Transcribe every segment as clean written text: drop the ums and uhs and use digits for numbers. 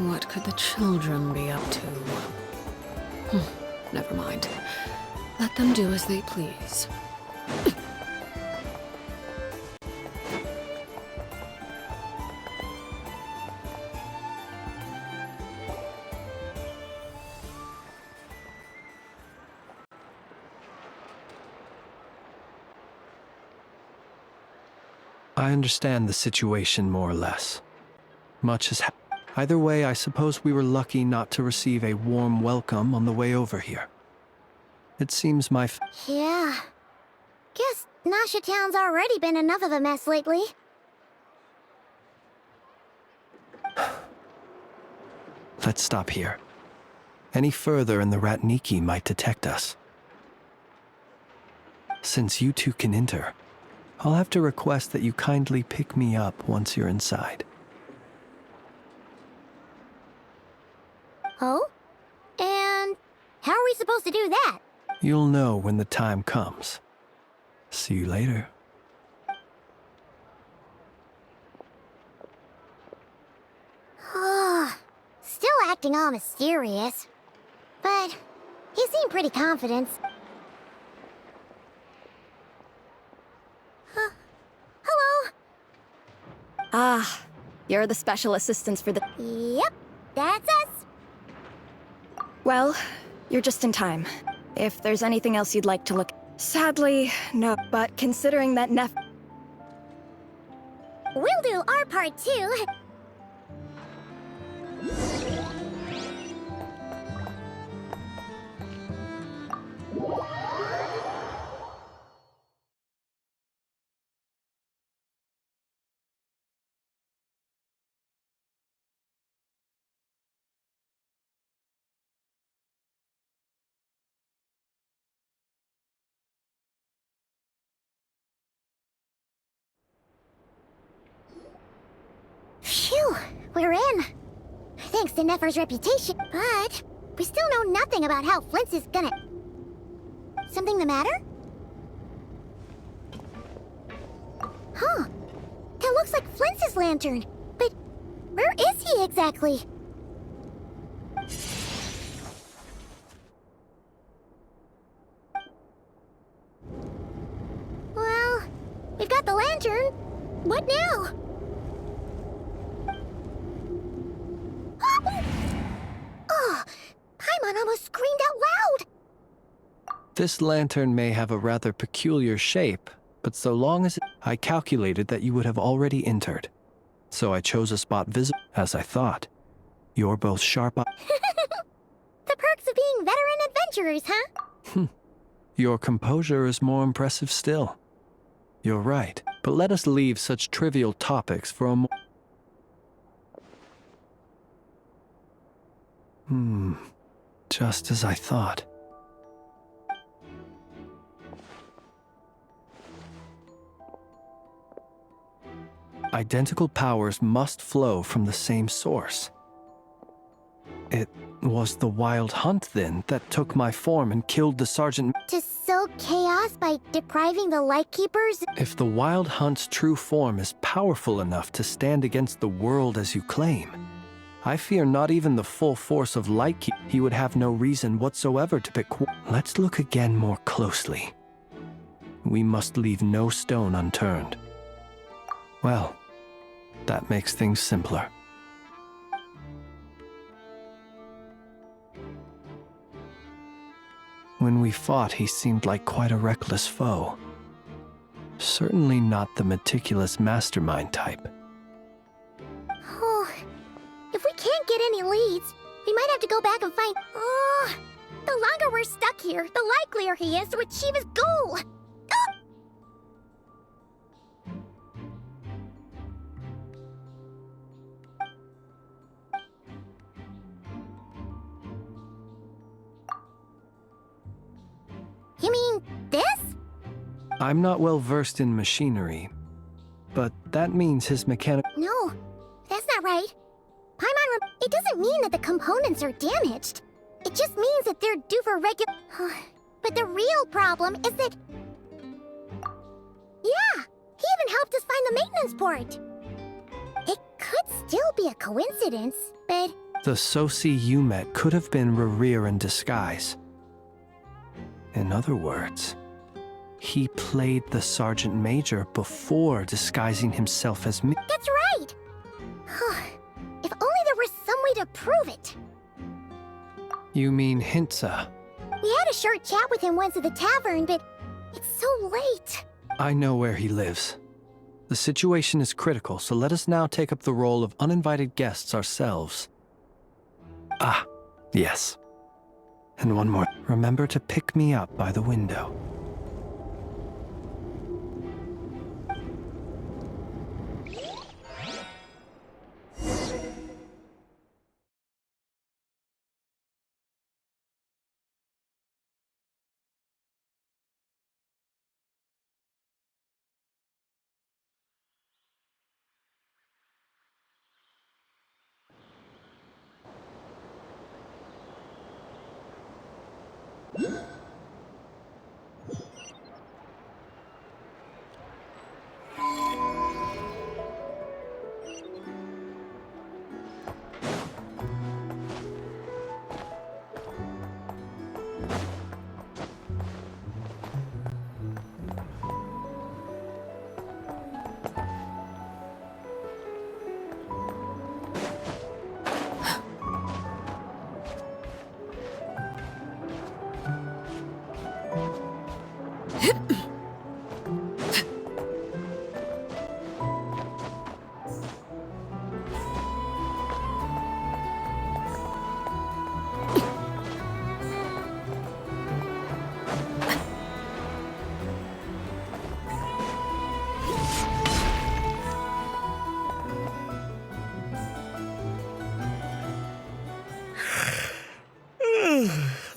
What could the children be up to? Never mind. Let them do as they please. I understand the situation more or less. Much has happened. Either way, I suppose we were lucky not to receive a warm welcome on the way over here. It seems my Yeah. Guess Nasha Town's already been enough of a mess lately. Let's stop here. Any further and the Ratniki might detect us. Since you two can enter, I'll have to request that you kindly pick me up once you're inside. Oh? And how are we supposed to do that? You'll know when the time comes. See you later. Still acting all mysterious. But he seemed pretty confident. Hello? Ah, you're the special assistants for the... Yep, that's us. Well, you're just in time. If there's anything else you'd like to look... Sadly, no. But considering that We'll do our part too. Phew, we're in. Thanks to Nefer's reputation, but we still know nothing about how Flint's is gonna... Something the matter? Huh. That looks like Flint's lantern. But where is he exactly? Well, we've got the lantern. What now? Oh, Paimon almost screamed out loud! This lantern may have a rather peculiar shape, but so long as I calculated that you would have already entered. So I chose a spot visible, as I thought. You're both sharp. The perks of being veteran adventurers, huh? Your composure is more impressive still. You're right, but let us leave such trivial topics for a moment. Just as I thought. Identical powers must flow from the same source. It was the Wild Hunt, then, that took my form and killed the sergeant. To sow chaos by depriving the Lightkeepers? If the Wild Hunt's true form is powerful enough to stand against the world as you claim, I fear not even the full force of Lightkeep. He would have no reason whatsoever to pick. Let's look again more closely. We must leave no stone unturned. Well, that makes things simpler. When we fought, he seemed like quite a reckless foe. Certainly not the meticulous mastermind type. Oh, if we can't get any leads, we might have to go back and find... Oh, the longer we're stuck here, the likelier he is to achieve his goal! You mean this? I'm not well versed in machinery, but that means his mechanic... No, that's not right. Paimon, it doesn't mean that the components are damaged. It just means that they're due for regular... But the real problem is that... Yeah, he even helped us find the maintenance port. It could still be a coincidence, but The Sosi you met could have been Rerir in disguise. In other words, he played the Sergeant Major before disguising himself as me. That's right! If only there was some way to prove it. You mean Hintsa? We had a short chat with him once at the tavern, but it's so late. I know where he lives. The situation is critical, so let us now take up the role of uninvited guests ourselves. Ah, yes. And one more. Remember to pick me up by the window.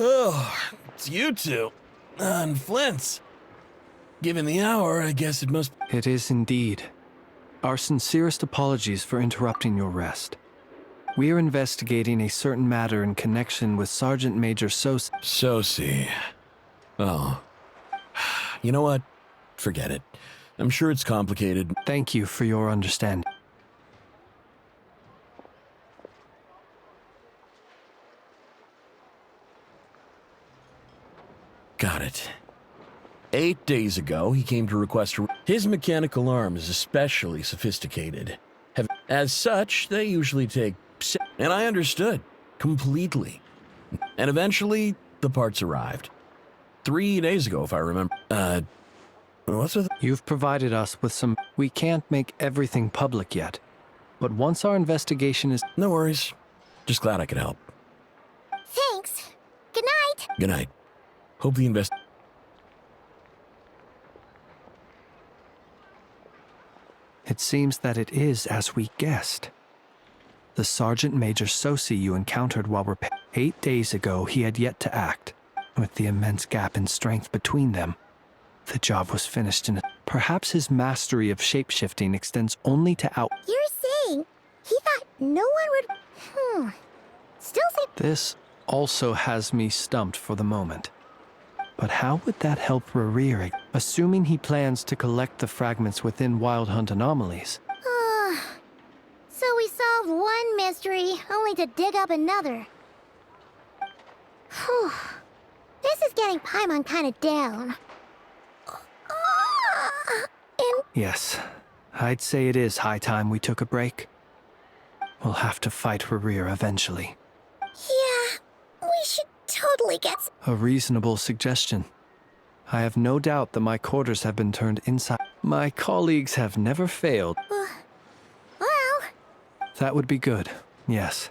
Oh, it's you two. And Flint's. Given the hour, I guess it must... It is indeed. Our sincerest apologies for interrupting your rest. We are investigating a certain matter in connection with Sergeant Major Sosi. Oh. You know what? Forget it. I'm sure it's complicated. Thank you for your understanding. Got it. 8 days ago, he came to request his mechanical arm is especially sophisticated. As such, they usually take... And I understood. Completely. And eventually, the parts arrived. 3 days ago, if I remember. What's with... You've provided us with some... We can't make everything public yet. But once our investigation is... No worries. Just glad I could help. Thanks. Good night. Good night. Hope the It seems that it is as we guessed. The Sergeant Major Sosi you encountered while 8 days ago, he had yet to act. With the immense gap in strength between them, the job was finished in Perhaps his mastery of shapeshifting extends only to out... You're saying he thought no one would... Still say... This also has me stumped for the moment. But how would that help Rerir, assuming he plans to collect the fragments within Wild Hunt anomalies? So we solved one mystery, only to dig up another. Whew. This is getting Paimon kind of down. Yes, I'd say it is high time we took a break. We'll have to fight Rerir eventually. Yeah, we should totally get... A reasonable suggestion. I have no doubt that my quarters have been turned inside. My colleagues have never failed. Well... That would be good, yes.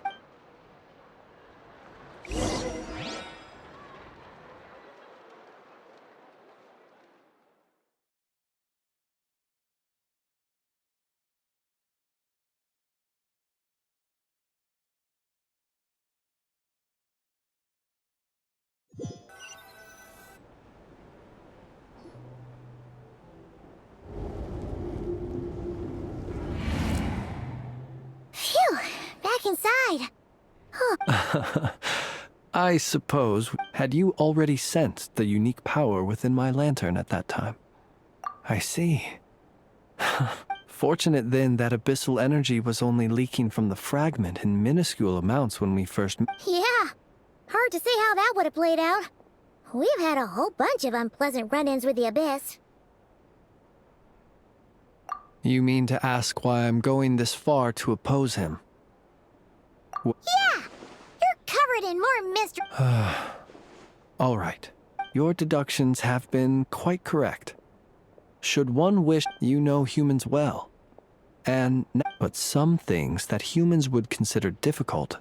Phew, back inside. I suppose, had you already sensed the unique power within my lantern at that time? I see. Fortunate then that abyssal energy was only leaking from the fragment in minuscule amounts when we first met. Yeah. Hard to say how that would have played out. We've had a whole bunch of unpleasant run-ins with the Abyss. You mean to ask why I'm going this far to oppose him? Yeah! You're covered in more mystery. All right. Your deductions have been quite correct. Should one wish, you know humans well. But some things that humans would consider difficult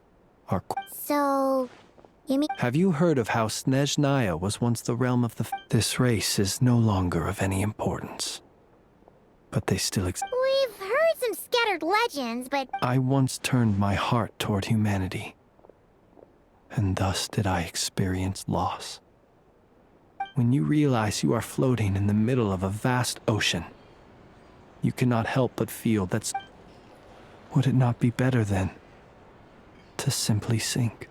are... So... you mean... Have you heard of how Snezhnaya was once the realm of the... This race is no longer of any importance. But they still exist. We've heard some scattered legends, but... I once turned my heart toward humanity. And thus did I experience loss. When you realize you are floating in the middle of a vast ocean, you cannot help but feel that's... Would it not be better then to simply sink?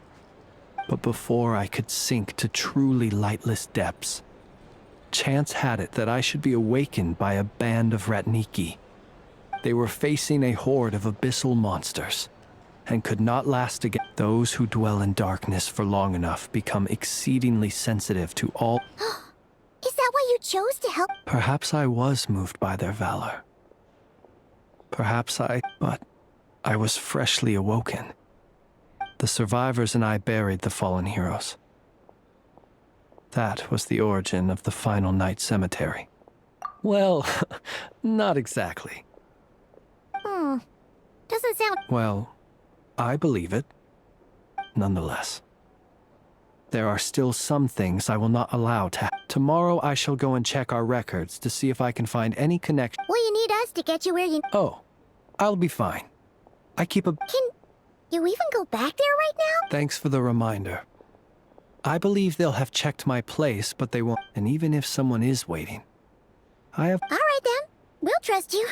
But before I could sink to truly lightless depths, chance had it that I should be awakened by a band of Ratniki. They were facing a horde of abyssal monsters, and could not last again. Those who dwell in darkness for long enough become exceedingly sensitive to all... Is that why you chose to help? Perhaps I was moved by their valor. But I was freshly awoken. The survivors and I buried the fallen heroes. That was the origin of the final night cemetery. Well, not exactly. Doesn't sound... Well, I believe it. Nonetheless, there are still some things I will not allow to happen. Tomorrow I shall go and check our records to see if I can find any connection. Will you need us to get you where you... Oh, I'll be fine. I keep a... Can you even go back there right now? Thanks for the reminder. I believe they'll have checked my place, but they won't. And even if someone is waiting, I have... All right then. We'll trust you.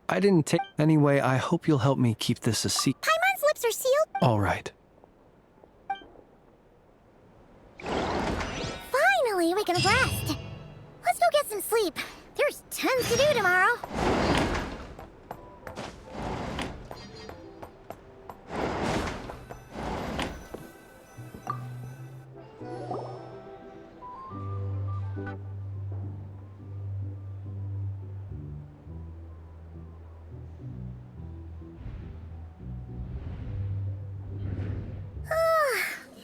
I didn't take... Anyway, I hope you'll help me keep this a secret. Paimon's lips are sealed. All right. Finally, we can rest. Let's go get some sleep. There's tons to do tomorrow.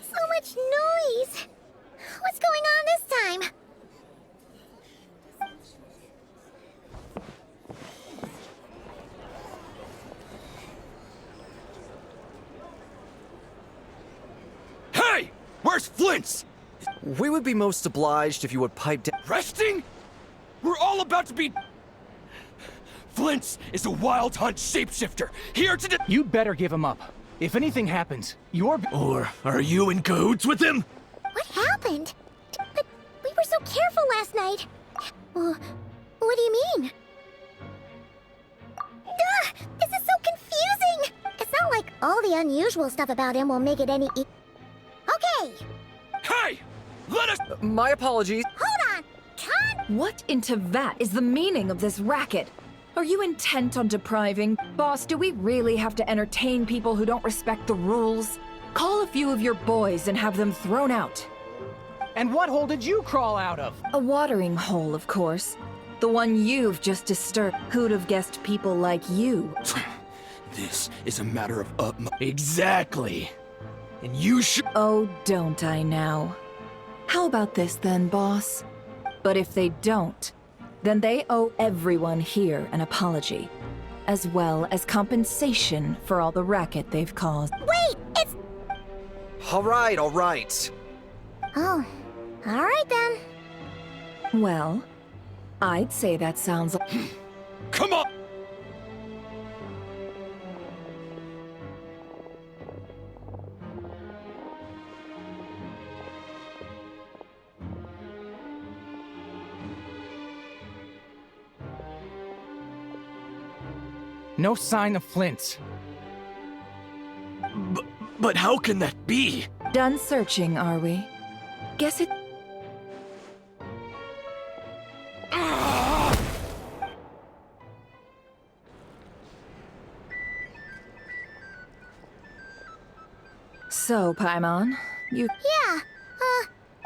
So much noise. What's going on this time? Hey! Where's Flint's? We would be most obliged if you would pipe down. Resting? We're all about to be... Flint's is a wild hunt shapeshifter, here to... You better give him up. If anything happens, you're... Or are you in cahoots with him? What happened? But we were so careful last night. Well, what do you mean? Ugh, this is so confusing! It's not like all the unusual stuff about him will make it any Okay! Hey! Let us... My apologies. Hold on! Cut! What in Tevat is the meaning of this racket? Are you intent on depriving? Boss, do we really have to entertain people who don't respect the rules? Call a few of your boys and have them thrown out. And what hole did you crawl out of? A watering hole, of course. The one you've just disturbed. Who'd have guessed people like you? This is a matter of utmost... Exactly! And you should... Oh, don't I now? How about this then, boss? But if they don't, then they owe everyone here an apology, as well as compensation for all the racket they've caused. Wait! It's... All right, all right. Oh, alright then. Well, I'd say that sounds like... Come on! No sign of Flint's. But how can that be? Done searching, are we? Guess it... So, Paimon, you... Yeah,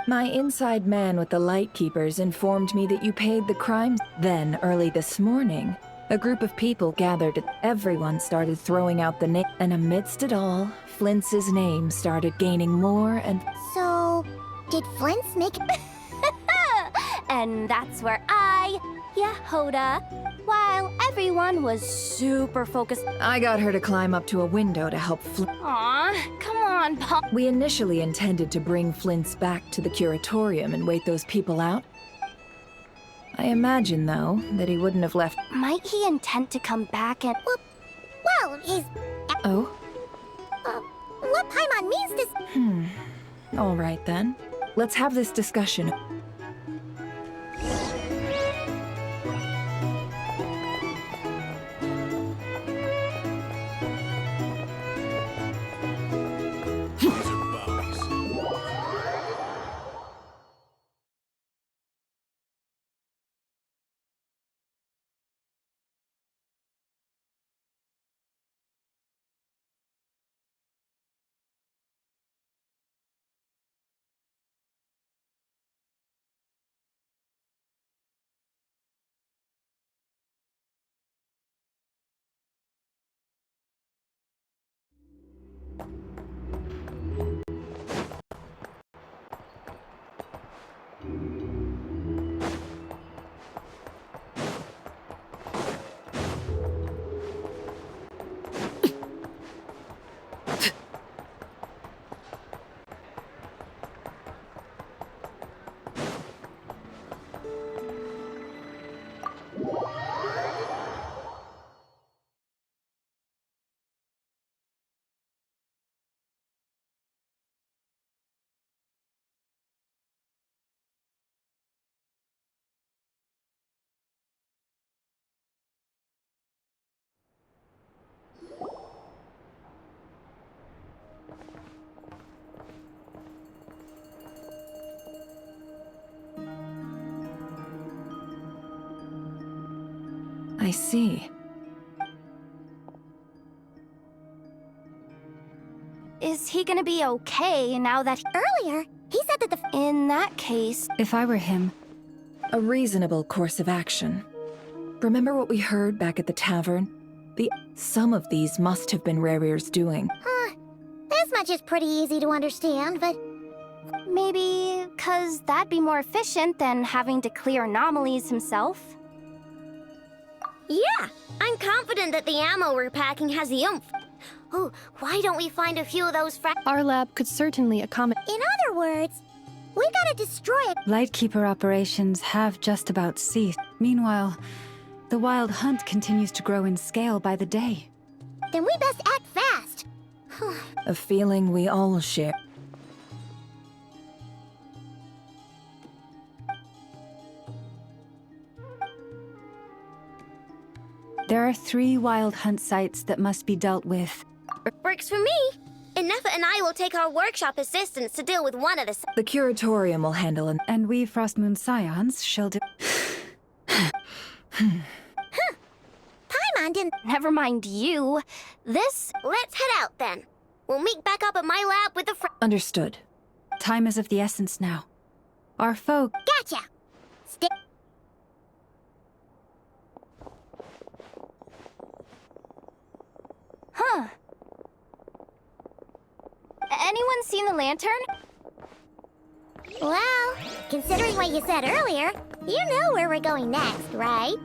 My inside man with the Lightkeepers informed me that you paid the crimes. Then, early this morning, a group of people gathered. Everyone started throwing out the name. And amidst it all, Flintz's name started gaining more and... so... did Flint's make... And that's where Yehoda, while everyone was super focused. I got her to climb up to a window to help Aw, come on, Paul. We initially intended to bring Flint's back to the curatorium and wait those people out. I imagine, though, that he wouldn't have left... Might he intend to come back and... Well, he's... Oh? what Paimon means to... All right, then. Let's have this discussion. I see. Is he gonna be okay now that... Earlier, he said that the... In that case... If I were him, A reasonable course of action. Remember what we heard back at the tavern? Some of these must have been Rarier's doing. This much is pretty easy to understand, but... Maybe... 'cause that'd be more efficient than having to clear anomalies himself. Yeah, I'm confident that the ammo we're packing has the oomph. Oh, why don't we find a few of those Our lab could certainly accommodate. In other words, we gotta destroy it. Lightkeeper operations have just about ceased. Meanwhile, the wild hunt continues to grow in scale by the day. Then we best act fast. A feeling we all share. There are 3 wild hunt sites that must be dealt with. Works for me. Nefa and I will take our workshop assistants to deal with one of the... The curatorium will handle it. And we Frostmoon Scions shall do... Paimon didn't... Never mind you. This... Let's head out then. We'll meet back up at my lab with the Understood. Time is of the essence now. Our foe... Gotcha! Stay... Huh. Anyone seen the lantern? Well, considering what you said earlier, you know where we're going next, right?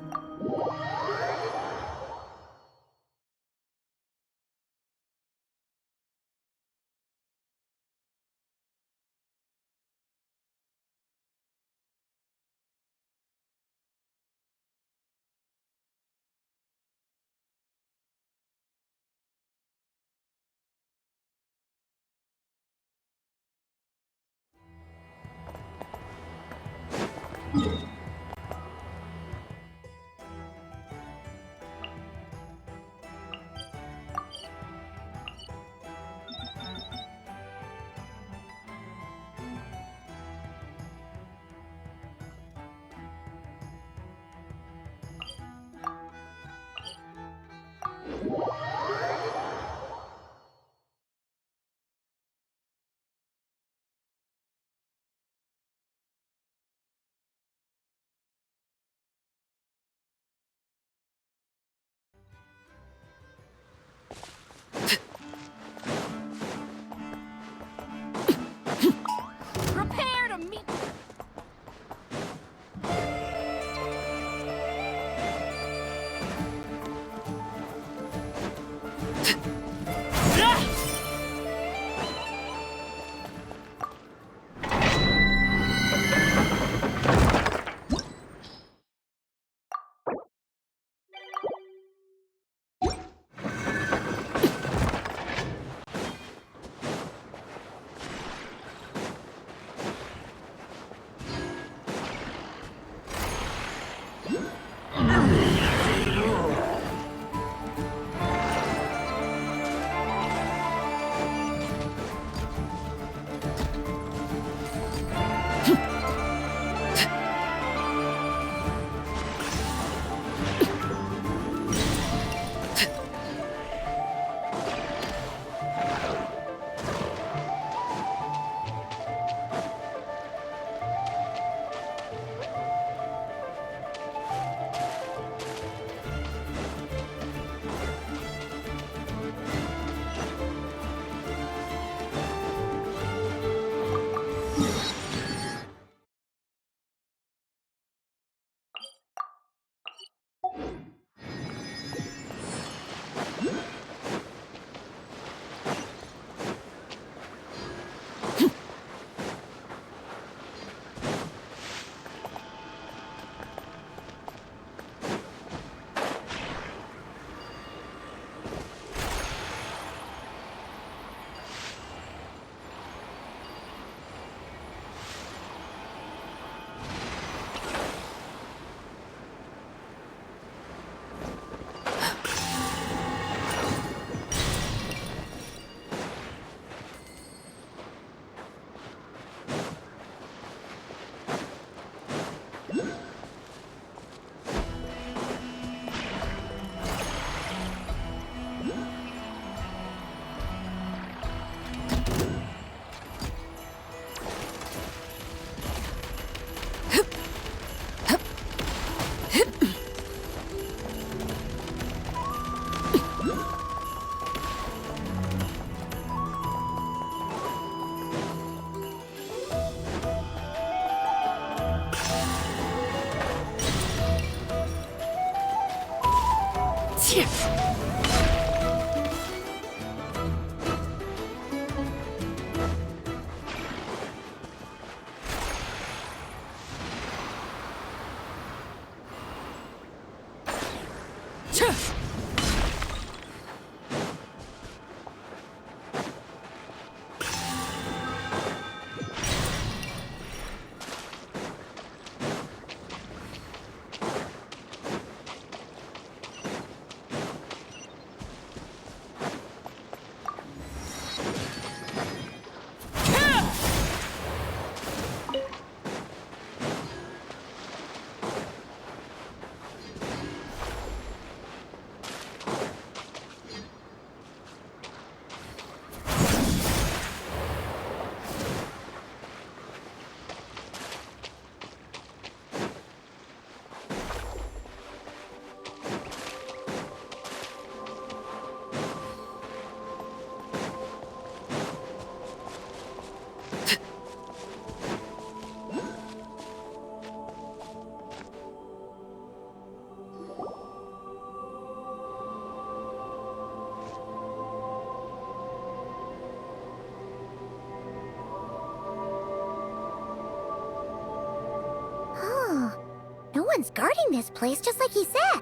No one's guarding this place, just like he said.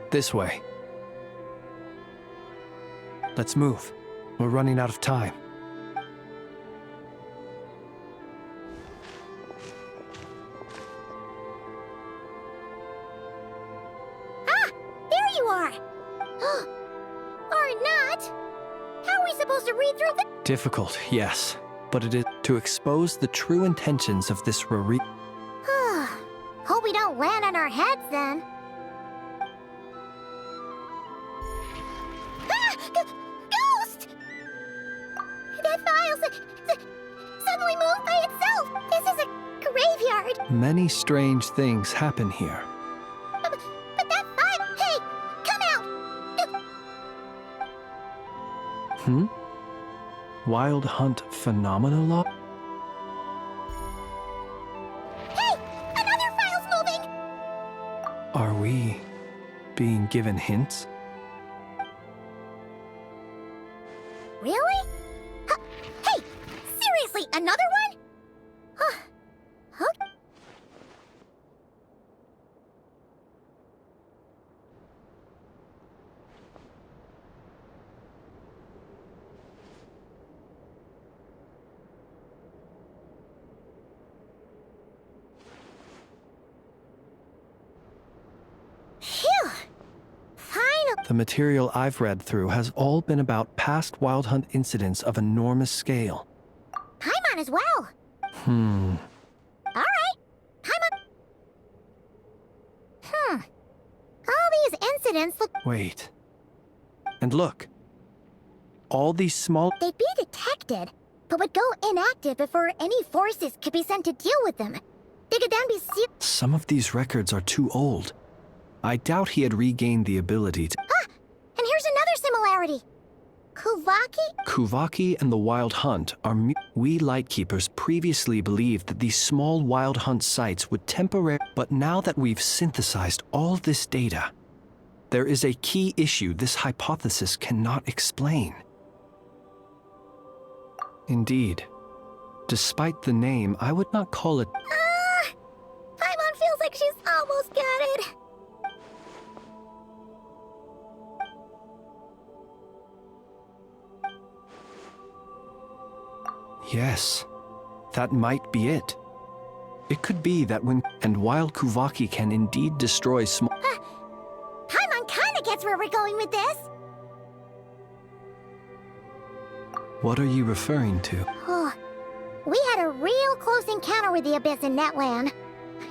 This way. Let's move. We're running out of time. Ah! There you are! Or not! How are we supposed to read through the— Difficult, yes. But it is to expose the true intentions of this Rari. Hope we don't land on our heads then. Ah! Ghost! That file suddenly moved by itself! This is a graveyard! Many strange things happen here. But that file— Hey! Come out! Wild Hunt Phenomenology? Hey! Another file's moving! Are we being given hints? Really? Hey! Seriously, another one? Huh? Phew! Finally! The material I've read through has all been about past Wild Hunt incidents of enormous scale. Paimon as well! Alright! Paimon— All these incidents look— Wait. And look. All these small... They'd be detected, but would go inactive before any forces could be sent to deal with them. They could then be Some of these records are too old. I doubt he had regained the ability to... Ah! And here's another similarity. Kuvaki? Kuvaki and the Wild Hunt are... We Lightkeepers previously believed that these small Wild Hunt sites would temporarily... But now that we've synthesized all this data, there is a key issue this hypothesis cannot explain. Indeed. Despite the name, I would not call it... Paimon feels like she's almost got it. Yes, that might be it. It could be that when... And while Kuvaki can indeed destroy small... Paimon kinda gets where we're going with this. What are you referring to? Oh, we had a real close encounter with the Abyss in Netland.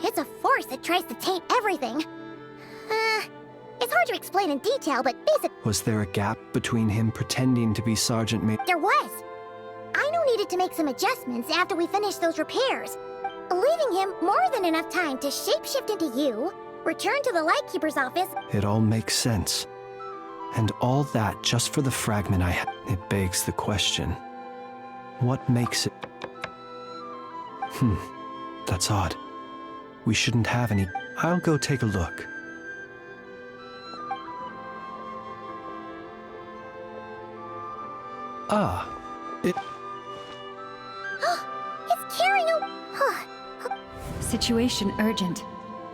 It's a force that tries to taint everything. It's hard to explain in detail, but Was there a gap between him pretending to be Sergeant May... There was. Aino needed to make some adjustments after we finished those repairs, leaving him more than enough time to shapeshift into you, return to the Lightkeeper's office... It all makes sense. And all that just for the fragment I had. It begs the question. What makes it... That's odd. We shouldn't have any... I'll go take a look. Ah, it. It's carrying a... Situation urgent.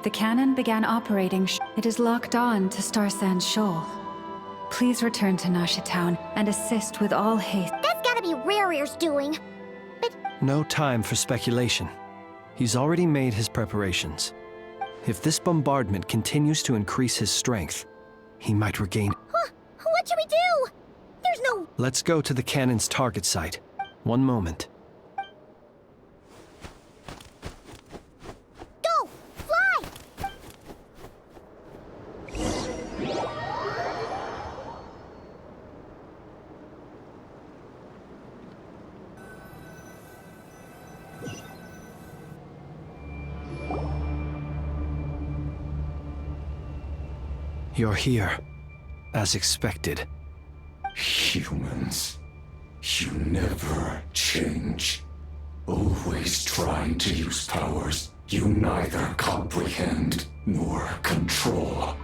The cannon began operating. It is locked on to Star Sand Shoal. Please return to Nasha Town and assist with all haste. That's gotta be Rare's doing. No time for speculation. He's already made his preparations. If this bombardment continues to increase his strength, he might regain. What should we do? There's no... Let's go to the cannon's target site. One moment. Go! Fly! You're here, as expected. Humans, you never change. Always trying to use powers you neither comprehend nor control.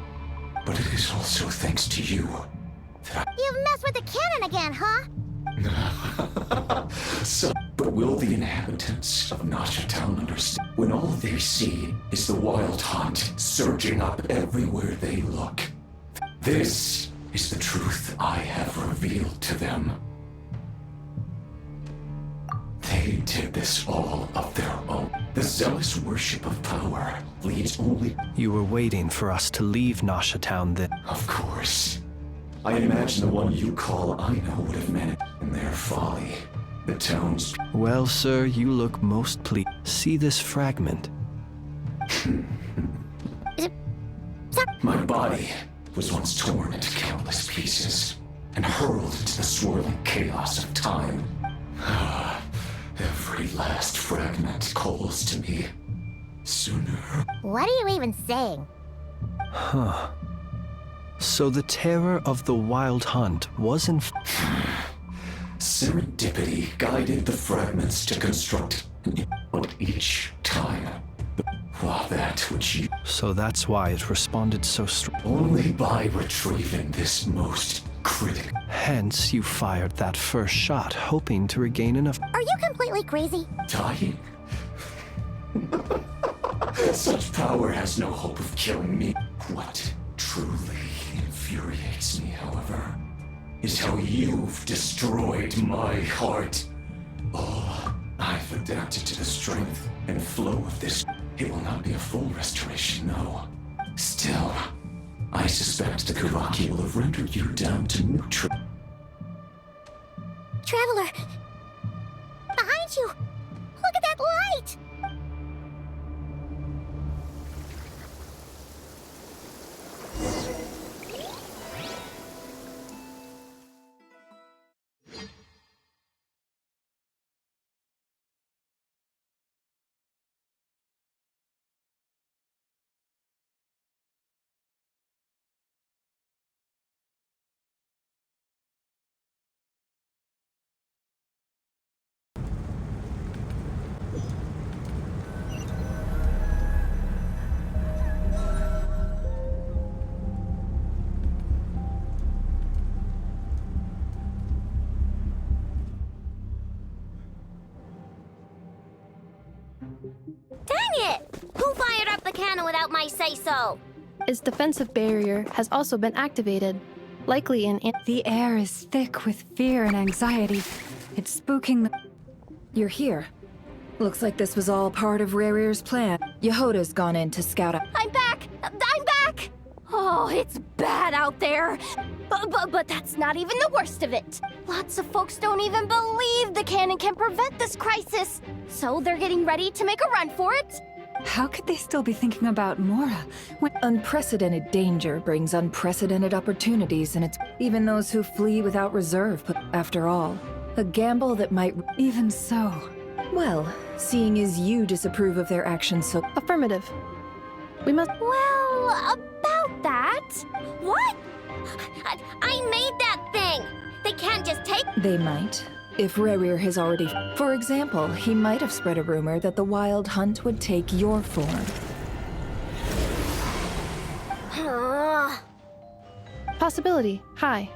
But it is also thanks to you that You've messed with the cannon again, huh? But will the inhabitants of Nasha Town understand when all they see is the wild hunt surging up everywhere they look? This is the truth I have revealed to them. They did this all of their own. The zealous worship of power leads only... You were waiting for us to leave Nasha Town then. Of course. I imagine the one you call Aina would have managed in their folly. The town's... Well, sir, you look most pleased. See this fragment? My body was once torn into countless pieces and hurled into the swirling chaos of time. Every last fragment calls to me. Sooner... What are you even saying? Huh. So the terror of the wild hunt wasn't... Serendipity guided the fragments to construct but each time. While that which you... So that's why it responded so strong. Only by retrieving this most critical... Hence, you fired that first shot, hoping to regain enough... Are you completely crazy? Dying? Such power has no hope of killing me. What truly infuriates me, however, is how you've destroyed my heart. Oh, I've adapted to the strength and flow of this. It will not be a full restoration, no. Still, I suspect the Kuraki will have rendered you down to neutral. Traveler! Behind you! Look at that light! Dang it! Who fired up the cannon without my say-so? Its defensive barrier has also been activated, likely in... The air is thick with fear and anxiety. It's spooking the... You're here. Looks like this was all part of Rare's plan. Yehoda's gone in to scout out. I'm back! I'm back! Oh, it's bad out there. But that's not even the worst of it. Lots of folks don't even believe the cannon can prevent this crisis. So they're getting ready to make a run for it. How could they still be thinking about Mora when... Unprecedented danger brings unprecedented opportunities, and it's even those who flee without reserve. But after all, a gamble that might... Even so... Well, seeing as you disapprove of their actions so... Affirmative. We must... Well, about that... What? I made that thing! They can't just take... They might. If Rare has already... For example, he might have spread a rumor that the wild hunt would take your form. Possibility. High.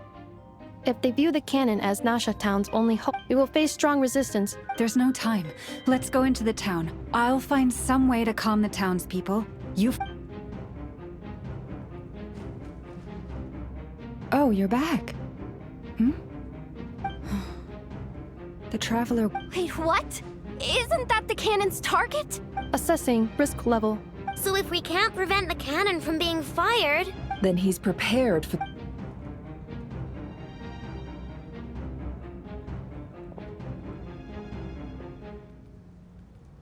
If they view the cannon as Nasha Town's only hope, we will face strong resistance. There's no time. Let's go into the town. I'll find some way to calm the townspeople. Oh, you're back. The Traveler... Wait, what? Isn't that the cannon's target? Assessing risk level. So if we can't prevent the cannon from being fired... Then he's prepared for...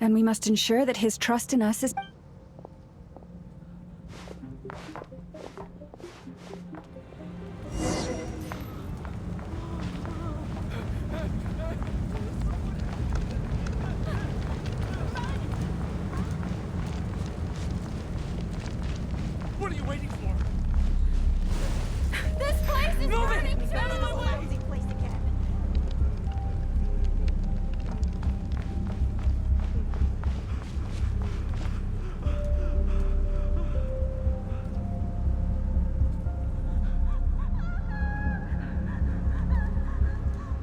And we must ensure that his trust in us is... What are you waiting for? This place is burning too! Out of my way!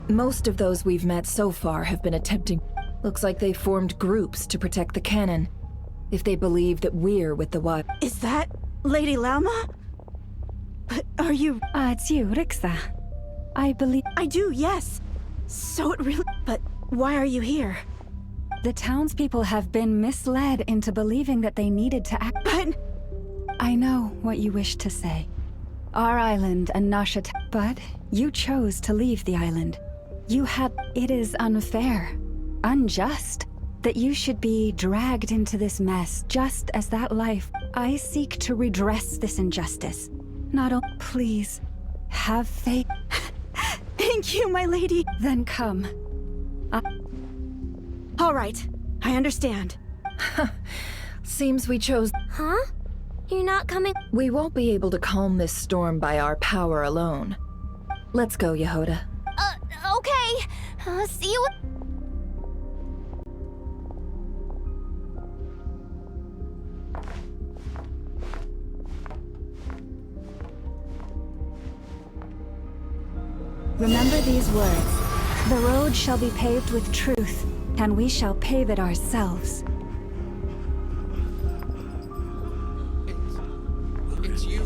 Most of those we've met so far have been attempting... Looks like they formed groups to protect the cannon. If they believe that we're with the wild... Is that Lady Lauma? But are you... it's you, Rixa. I believe... I do, yes. So it really... But why are you here? The townspeople have been misled into believing that they needed to act... But... I know what you wish to say. Our island and Nasha... But you chose to leave the island. You had... It is unfair. Unjust. That you should be dragged into this mess just as that life... I seek to redress this injustice. Not only... Please, have faith. Thank you, my lady. Then come. All right, I understand. Seems we chose... Huh? You're not coming... We won't be able to calm this storm by our power alone. Let's go, Yehoda. Okay. See you... Remember these words. The road shall be paved with truth, and we shall pave it ourselves. It's you,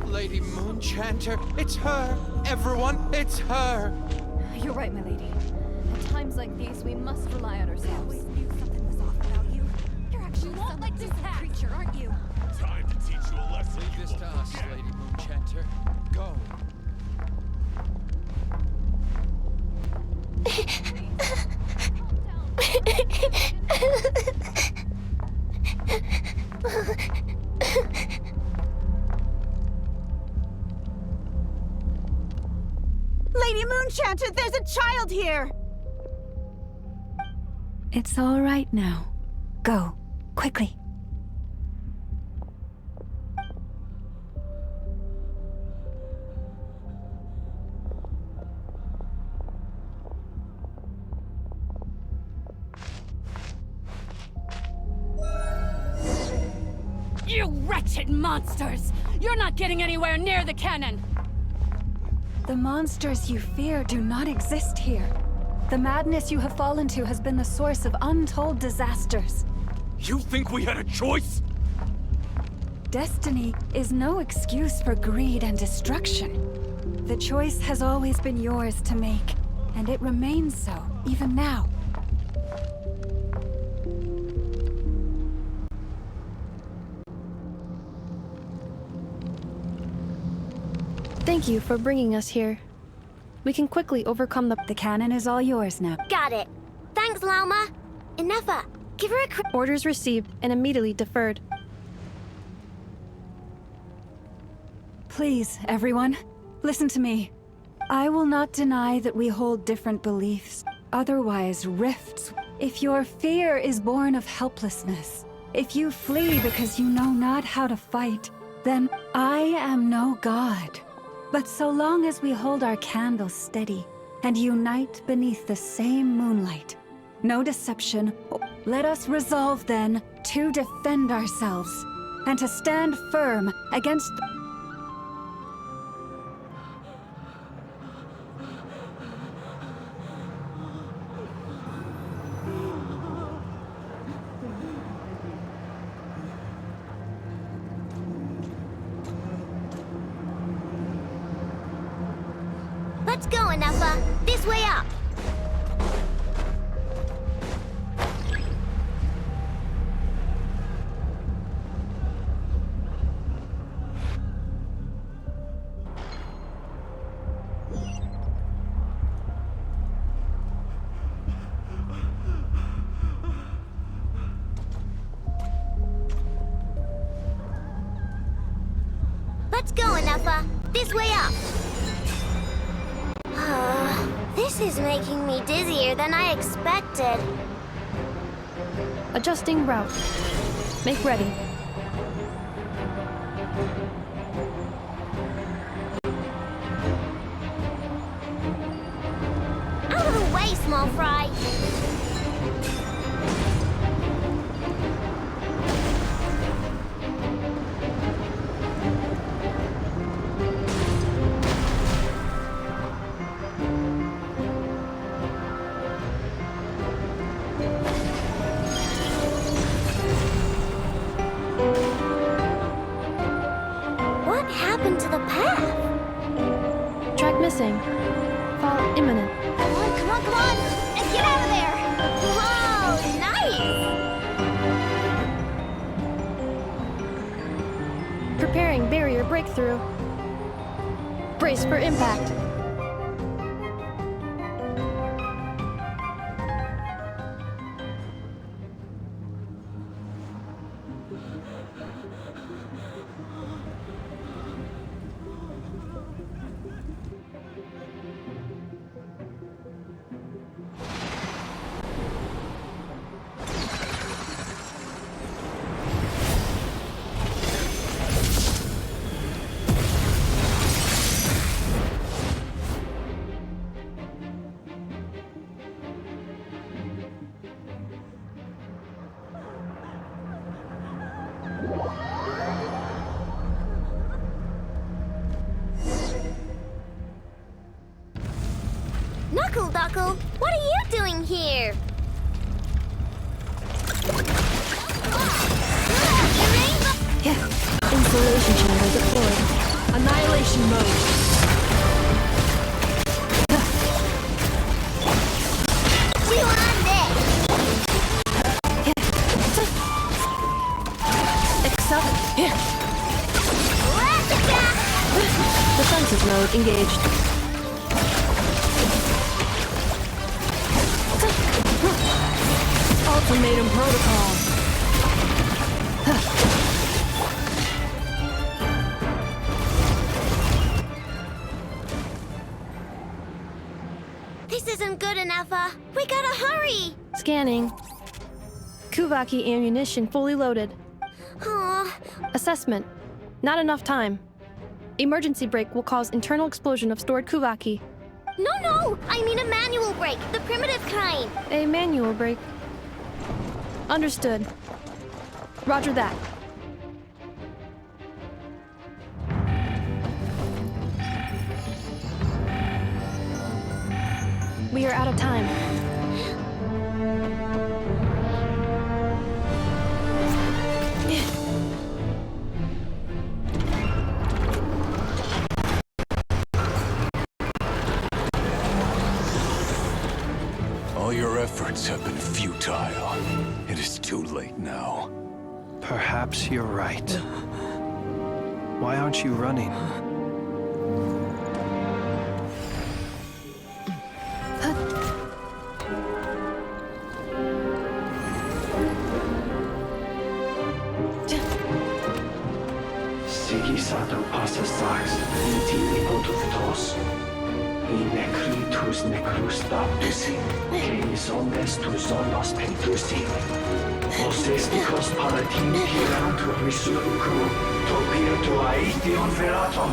Lady Moonchanter. It's her. Everyone, it's her. You're right, my lady. At times like these, we must rely on ourselves. Knew something was off about you. You're actually not like this creature, aren't you? Time to teach you a lesson. Leave this to us, Lady Moonchanter. Go. Lady Moonchanter, there's a child here! It's all right now. Go, quickly. You wretched monsters! You're not getting anywhere near the cannon! The monsters you fear do not exist here. The madness you have fallen to has been the source of untold disasters. You think we had a choice? Destiny is no excuse for greed and destruction. The choice has always been yours to make, and it remains so, even now. Thank you for bringing us here. We can quickly overcome the... The cannon is all yours now. Got it. Thanks, Lauma. Inefa, give her a Orders received and immediately deferred. Please, everyone, listen to me. I will not deny that we hold different beliefs, otherwise rifts. If your fear is born of helplessness, if you flee because you know not how to fight, then I am no god. But so long as we hold our candles steady and unite beneath the same moonlight, no deception, let us resolve then to defend ourselves and to stand firm against Let's go, Anafa. This way up. Let's go, Anafa. This way up. This is making me dizzier than I expected. Adjusting route. Make ready. Out of the way, small fry. What happened to the path? Track missing. Fall imminent. Come on, come on, come on! And get out of there! Whoa, nice! Preparing barrier breakthrough. Brace for impact. Knuckle, what are you doing here? Insulation chamber deployed. Annihilation mode. Chew on this! Excel. Ratchet! Defensive mode engaged. Ultimatum protocol. This isn't good enough, we gotta hurry! Scanning. Kuvaki ammunition fully loaded. Aw. Assessment. Not enough time. Emergency brake will cause internal explosion of stored Kuvaki. No, I mean a manual brake, the primitive kind. A manual brake. Understood. Roger that. We are out of time. All your efforts have been futile. It is too late now. Perhaps you're right. Why aren't you running? Sigisato passa sax, intimi potus in necritus necrus baptisi, canis omnes tu zonos pentusi. Osesticos palatini pirantur resurcu, topir aetion veratum.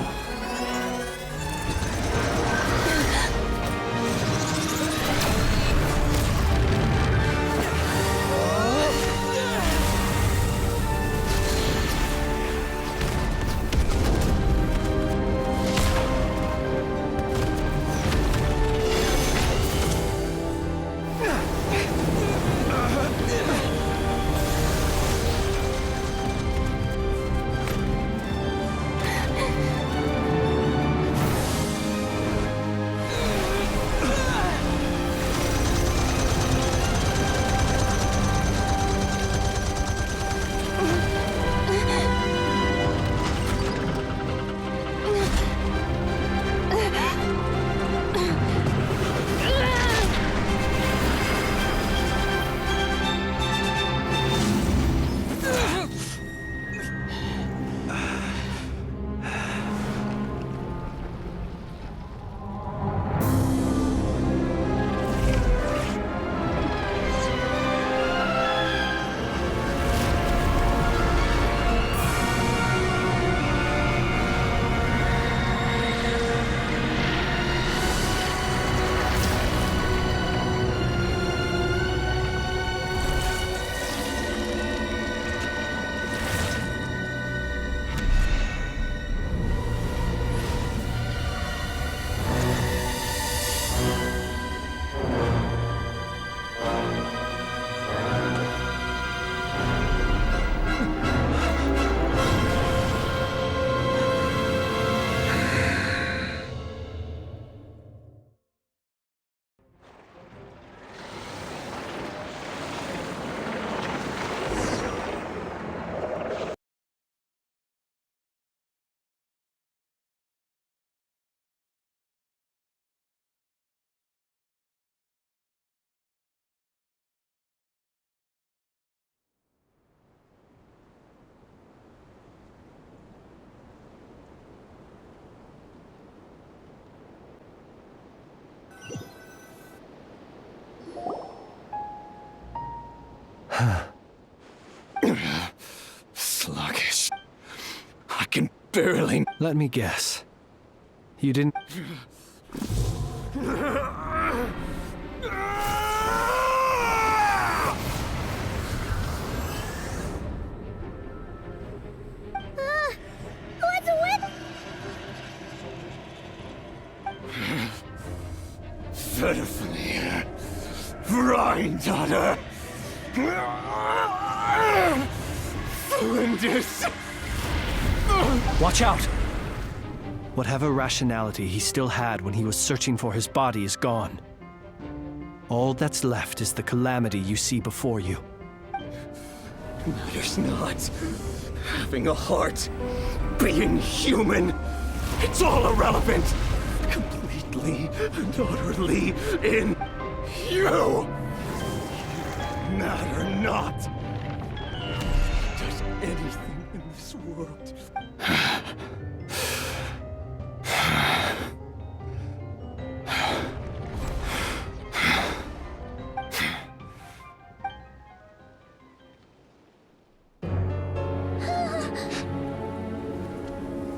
Sluggish. I can barely... Let me guess. You didn't... What's with... Pitifully. Granddaughter. Flinders. Watch out! Whatever rationality he still had when he was searching for his body is gone. All that's left is the calamity you see before you. Matters not. Having a heart. Being human. It's all irrelevant. Completely and utterly in you. Matter not. Does anything in this world.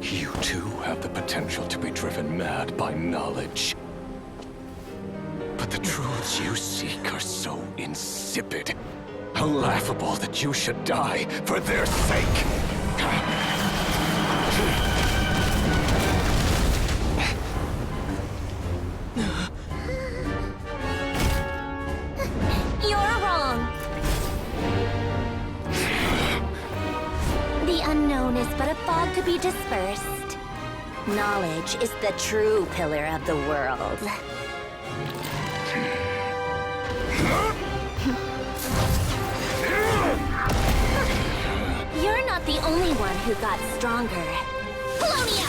You too have the potential to be driven mad by knowledge. But the truths you seek are so insipid, laughable that you should die for their sake. You're wrong. The unknown is but a fog to be dispersed. Knowledge is the true pillar of the world. You're not the only one who got stronger. Polonia!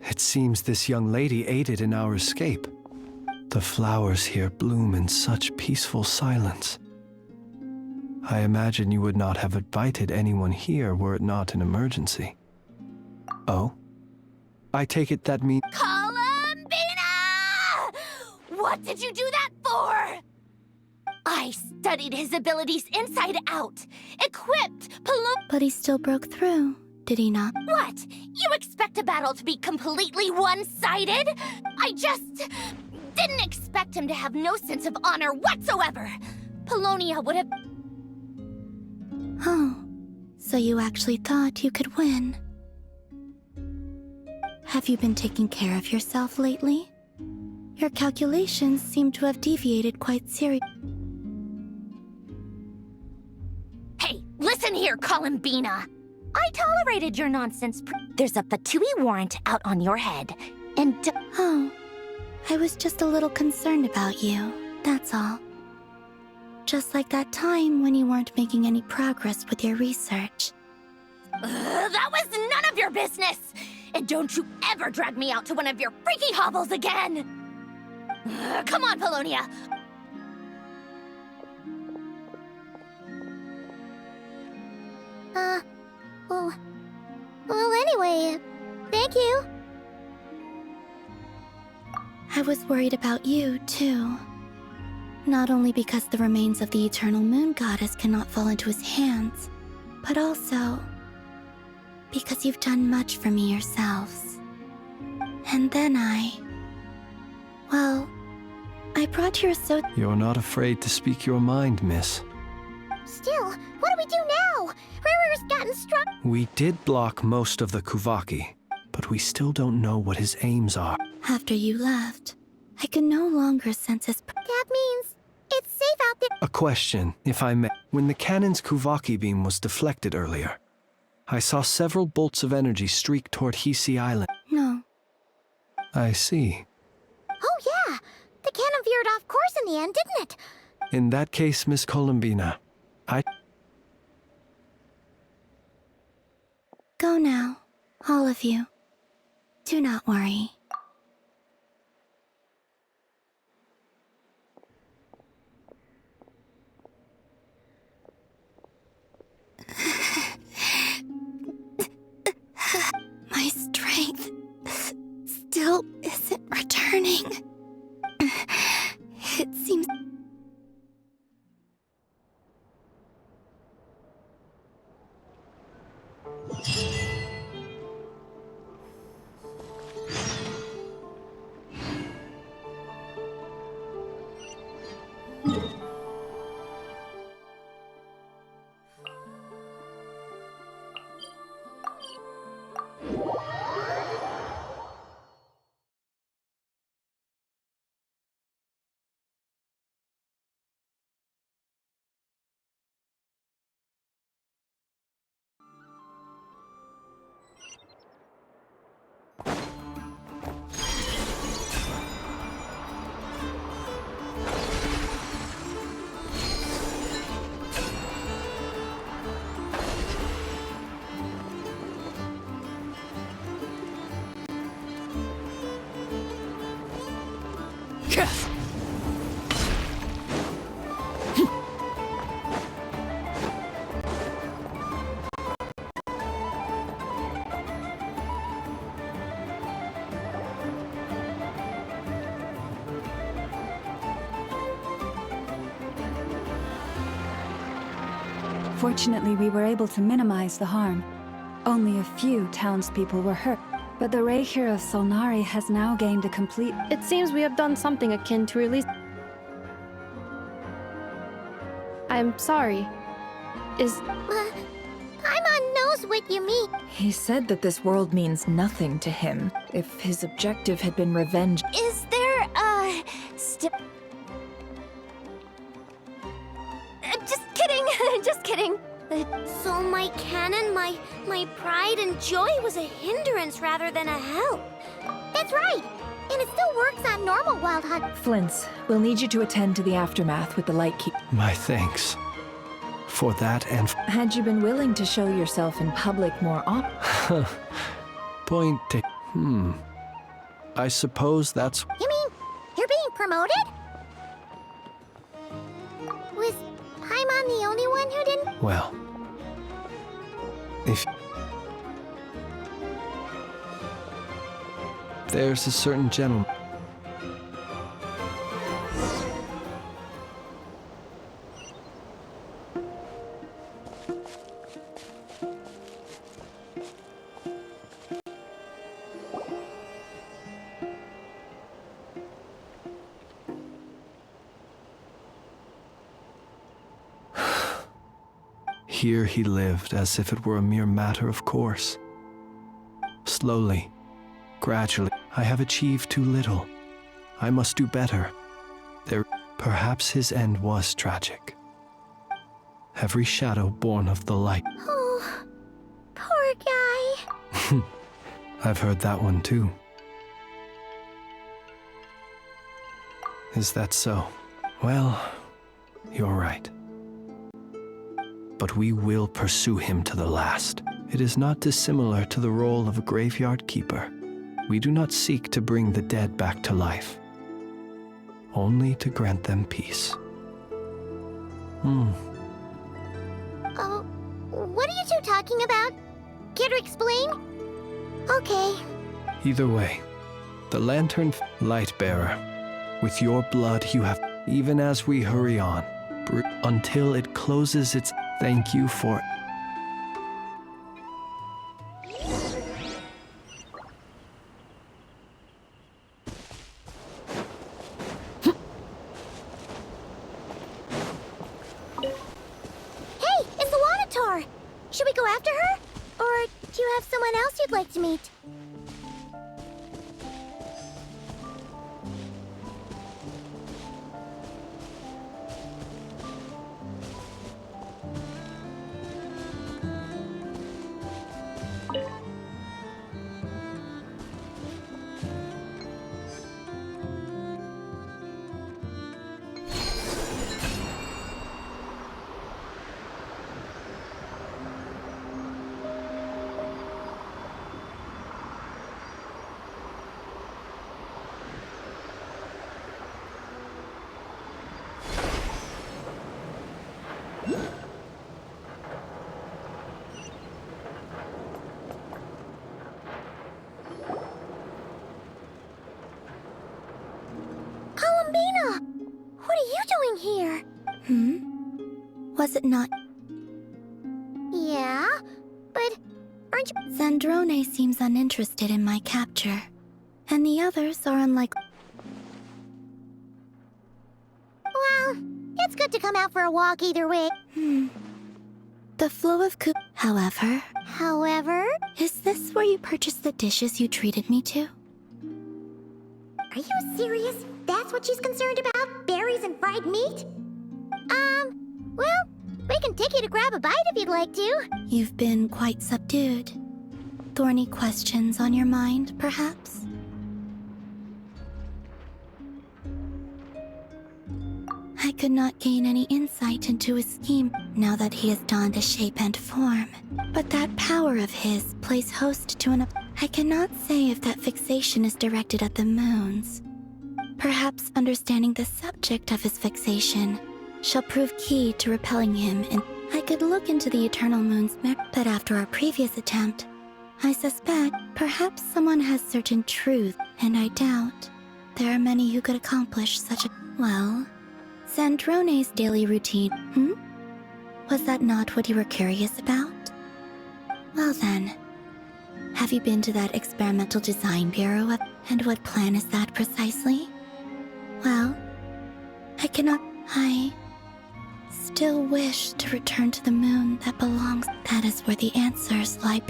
It seems this young lady aided in our escape. The flowers here bloom in such peaceful silence. I imagine you would not have invited anyone here were it not an emergency. Oh? I take it that means... Columbina! What did you do that for? I studied his abilities inside out, equipped But he still broke through, did he not? What? You expect a battle to be completely one-sided? I just didn't expect him to have no sense of honor whatsoever. Polonia would have... Oh, so you actually thought you could win. Have you been taking care of yourself lately? Your calculations seem to have deviated quite seriously. Hey, listen here, Columbina. I tolerated your nonsense. There's a Fatui warrant out on your head, and Oh, I was just a little concerned about you, that's all. Just like that time when you weren't making any progress with your research. That was none of your business! And don't you ever drag me out to one of your freaky hobbles again! Come on, Polonia! Well, anyway, thank you. I was worried about you, too. Not only because the remains of the Eternal Moon Goddess cannot fall into his hands, but also because you've done much for me yourselves. And then well, I brought your You're not afraid to speak your mind, miss. Still, what do we do now? Riri's gotten struck. We did block most of the Kuvaki, but we still don't know what his aims are. After you left, I could no longer sense his... That means it's safe out there. A question, if I may. When the cannon's Kuvaki beam was deflected earlier, I saw several bolts of energy streak toward Hisi Island. No. I see. Oh yeah, the cannon veered off course in the end, didn't it? In that case, Miss Columbina, Go now, all of you. Do not worry. My strength still isn't returning. It seems... Fortunately, we were able to minimize the harm. Only a few townspeople were hurt, but the Reikir of Solnari has now gained a complete... It seems we have done something akin to release... I'm sorry. I'm on nose what you mean. He said that this world means nothing to him. If his objective had been revenge... Is there, just kidding, just kidding. So my cannon, my pride and joy was a hindrance rather than a help. That's right. And it still works on normal Wild Hunt. Flints, we'll need you to attend to the aftermath with the Light Keep. My thanks. For that and... Had you been willing to show yourself in public more often? Point ta... I suppose that's... You mean you're being promoted? Was Paimon the only one who didn't? Well... If... There's a certain gentleman... Here he lived as if it were a mere matter of course. Slowly, gradually, I have achieved too little. I must do better. Perhaps his end was tragic. Every shadow born of the light. Oh, poor guy. I've heard that one too. Is that so? Well, you're right. But we will pursue him to the last. It is not dissimilar to the role of a graveyard keeper. We do not seek to bring the dead back to life, only to grant them peace. Oh, what are you two talking about? Care to explain? Okay. Either way, the lantern light bearer, with your blood you have, even as we hurry on, until it closes its. Thank you for. Hey, it's the Wanator! Should we go after her? Or do you have someone else you'd like to meet? What are you doing here? Was it not? Yeah, but aren't you— Zandrone seems uninterested in my capture, and the others are unlike. Well, it's good to come out for a walk either way. The flow of However, is this where you purchased the dishes you treated me to? Are you serious? That's what she's concerned about? Berries and fried meat? Well, we can take you to grab a bite if you'd like to. You've been quite subdued. Thorny questions on your mind, perhaps? I could not gain any insight into his scheme now that he has donned a shape and form. But that power of his plays host to an... I cannot say if that fixation is directed at the moons. Perhaps understanding the subject of his fixation shall prove key to repelling him, and I could look into the eternal moon's but after our previous attempt, I suspect perhaps someone has certain truth, and I doubt there are many who could accomplish such a... Well, Zandrone's daily routine, Was that not what you were curious about? Well then, have you been to that experimental design bureau, and what plan is that precisely? Well, I still wish to return to the moon that belongs. That is where the answers lie.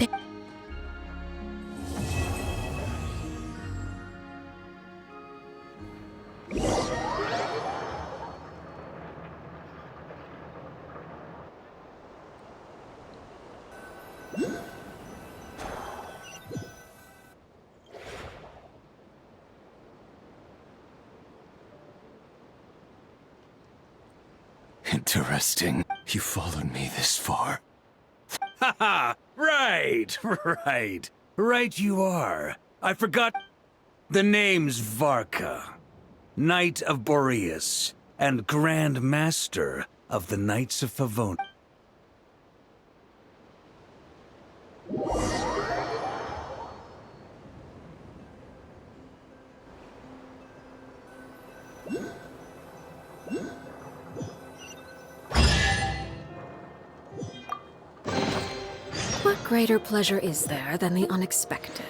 Interesting. You followed me this far. Haha! Right! Right you are. I forgot. The name's Varka, Knight of Boreas, and Grand Master of the Knights of Favonius. What greater pleasure is there than the unexpected?